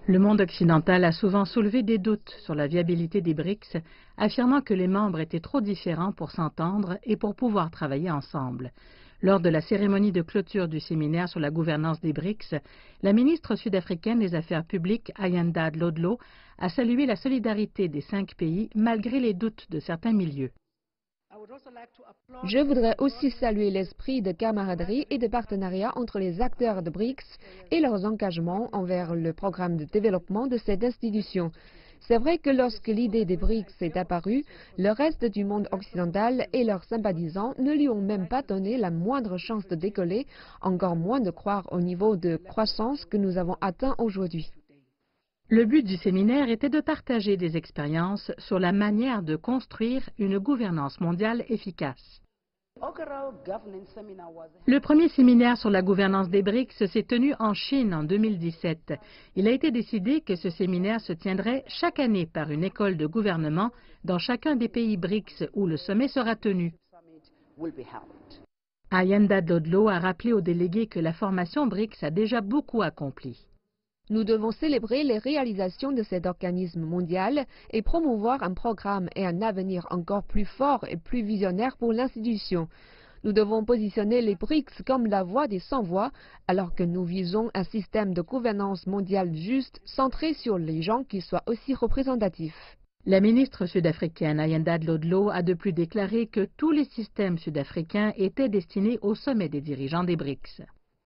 Le monde occidental a souvent soulevé des doutes sur la viabilité des BRICS, affirmant que les membres étaient trop différents pour s'entendre et pour pouvoir travailler ensemble. Lors de la cérémonie de clôture du séminaire sur la gouvernance des BRICS, la ministre sud-africaine des Affaires publiques, Ayanda Dlodlo, a salué la solidarité des 5 pays malgré les doutes de certains milieux. Je voudrais aussi saluer l'esprit de camaraderie et de partenariat entre les acteurs de BRICS et leurs engagements envers le programme de développement de cette institution. C'est vrai que lorsque l'idée des BRICS est apparue, le reste du monde occidental et leurs sympathisants ne lui ont même pas donné la moindre chance de décoller, encore moins de croire au niveau de croissance que nous avons atteint aujourd'hui. Le but du séminaire était de partager des expériences sur la manière de construire une gouvernance mondiale efficace. Le premier séminaire sur la gouvernance des BRICS s'est tenu en Chine en 2017. Il a été décidé que ce séminaire se tiendrait chaque année par une école de gouvernement dans chacun des pays BRICS où le sommet sera tenu. Ayanda Dlodlo a rappelé aux délégués que la formation BRICS a déjà beaucoup accompli. Nous devons célébrer les réalisations de cet organisme mondial et promouvoir un programme et un avenir encore plus fort et plus visionnaire pour l'institution. Nous devons positionner les BRICS comme la voix des sans-voix, alors que nous visons un système de gouvernance mondiale juste, centré sur les gens qui soient aussi représentatifs. La ministre sud-africaine Ayanda Dlodlo a de plus déclaré que tous les systèmes sud-africains étaient destinés au sommet des dirigeants des BRICS.